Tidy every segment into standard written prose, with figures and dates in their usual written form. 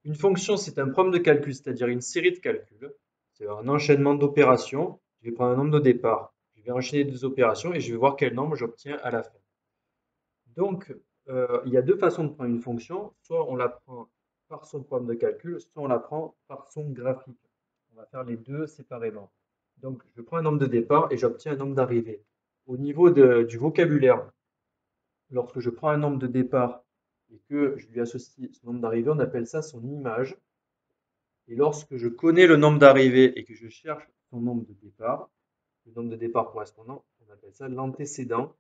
Une fonction, c'est un programme de calcul, c'est-à-dire une série de calculs. C'est un enchaînement d'opérations. Je vais prendre un nombre de départ, je vais enchaîner des opérations et je vais voir quel nombre j'obtiens à la fin. Donc, il y a deux façons de prendre une fonction. Soit on la prend par son programme de calcul, soit on la prend par son graphique. On va faire les deux séparément. Donc, je prends un nombre de départ et j'obtiens un nombre d'arrivée. Au niveau du vocabulaire, lorsque je prends un nombre de départ et que je lui associe son nombre d'arrivée, on appelle ça son image. Et lorsque je connais le nombre d'arrivées et que je cherche son nombre de départ, le nombre de départ correspondant, on appelle ça l'antécédent.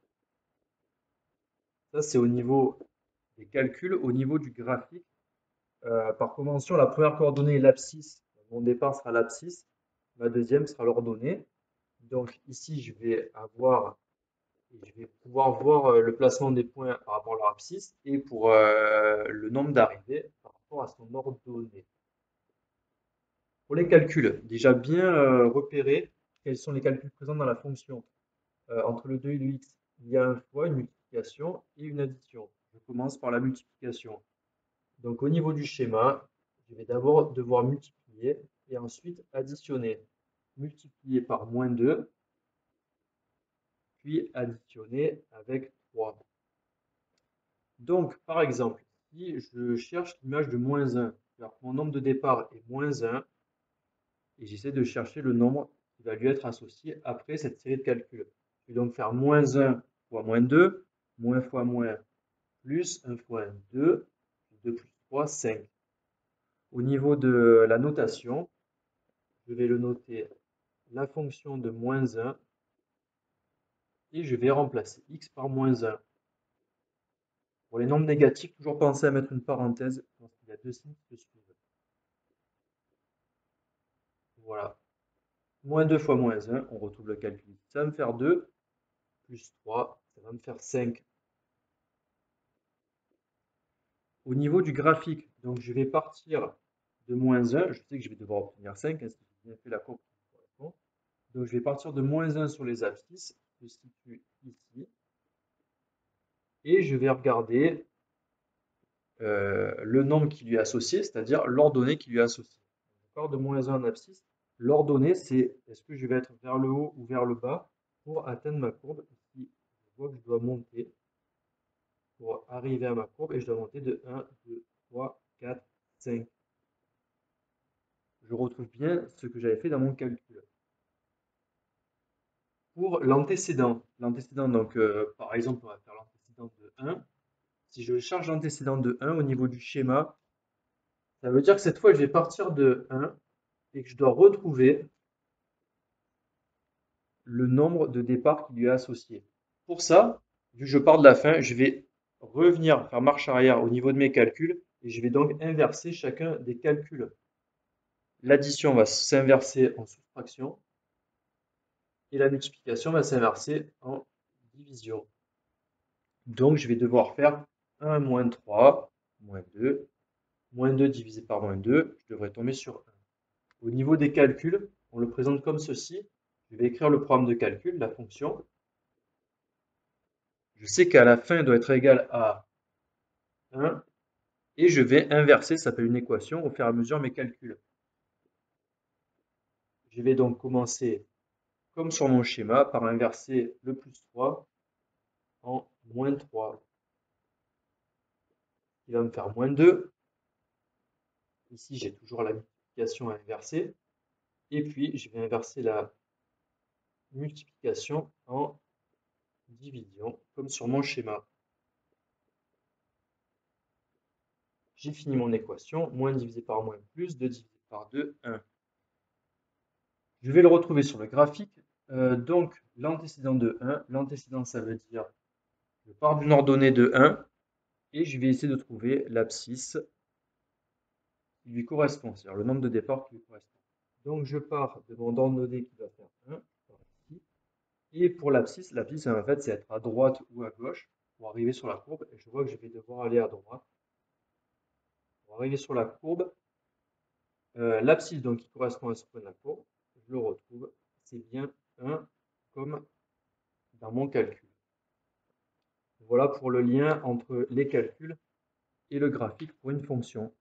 Ça, c'est au niveau des calculs, au niveau du graphique. Par convention, la première coordonnée est l'abscisse. Mon départ sera l'abscisse. Ma deuxième sera l'ordonnée. Donc ici, je vais pouvoir voir le placement des points par rapport à leur abscisse et pour le nombre d'arrivées par rapport à son ordonnée. Pour les calculs, déjà bien repérer quels sont les calculs présents dans la fonction. Entre le 2 et le x, il y a un fois, une multiplication et une addition. Je commence par la multiplication. Donc au niveau du schéma, je vais d'abord devoir multiplier et ensuite additionner. Multiplier par moins 2, puis additionner avec 3. Donc par exemple, si je cherche l'image de moins 1, alors mon nombre de départ est moins 1, et j'essaie de chercher le nombre qui va lui être associé après cette série de calculs. Je vais donc faire moins 1 fois moins 2, moins fois moins, plus 1 fois 1, 2, 2 plus 3, 5. Au niveau de la notation, je vais le noter la fonction de moins 1 et je vais remplacer x par moins 1. Pour les nombres négatifs, toujours penser à mettre une parenthèse lorsqu'il y a deux signes qui se suivent. Voilà. Moins 2 fois moins 1, on retrouve le calcul. Ça va me faire 2, plus 3, ça va me faire 5. Au niveau du graphique, donc je vais partir de moins 1, je sais que je vais devoir obtenir 5, hein, si j'ai bien fait la courbe qui correspond. Donc je vais partir de moins 1 sur les abscisses, je situe ici, et je vais regarder le nombre qui lui est associé, c'est-à-dire l'ordonnée qui lui est associée. D'accord, de moins 1 en abscisse, l'ordonnée c'est est-ce que je vais être vers le haut ou vers le bas pour atteindre ma courbe. Ici, je vois que je dois monter pour arriver à ma courbe et je dois monter de 1, 2, 3, 4, 5. Je retrouve bien ce que j'avais fait dans mon calcul. Pour l'antécédent, donc par exemple, on va faire l'antécédent de 1. Si je charge l'antécédent de 1 au niveau du schéma, ça veut dire que cette fois, je vais partir de 1 et que je dois retrouver le nombre de départ qui lui est associé. Pour ça, vu que je pars de la fin, je vais revenir faire marche arrière au niveau de mes calculs et je vais donc inverser chacun des calculs. L'addition va s'inverser en soustraction et la multiplication va s'inverser en division. Donc, je vais devoir faire 1 moins 3, moins 2 divisé par moins 2, je devrais tomber sur 1. Au niveau des calculs, on le présente comme ceci. Je vais écrire le programme de calcul, la fonction. Je sais qu'à la fin, elle doit être égale à 1. Et je vais inverser, ça s'appelle une équation, au fur et à mesure mes calculs. Je vais donc commencer, comme sur mon schéma, par inverser le plus 3 en moins 3. Il va me faire moins 2. Ici, j'ai toujours la multiplication à inverser. Et puis, je vais inverser la multiplication en division, comme sur mon schéma. J'ai fini mon équation, moins divisé par moins plus, 2 divisé par 2, 1. Je vais le retrouver sur le graphique. Donc, l'antécédent de 1, l'antécédent ça veut dire, je pars d'une ordonnée de 1, et je vais essayer de trouver l'abscisse qui lui correspond, c'est-à-dire le nombre de départ qui lui correspond. Donc, je pars de mon ordonnée qui va faire 1, ici. Et pour l'abscisse, en fait, c'est être à droite ou à gauche pour arriver sur la courbe. Et je vois que je vais devoir aller à droite. Pour arriver sur la courbe, l'abscisse donc qui correspond à ce point de la courbe, je le retrouve. C'est bien 1 comme dans mon calcul. Voilà pour le lien entre les calculs et le graphique pour une fonction.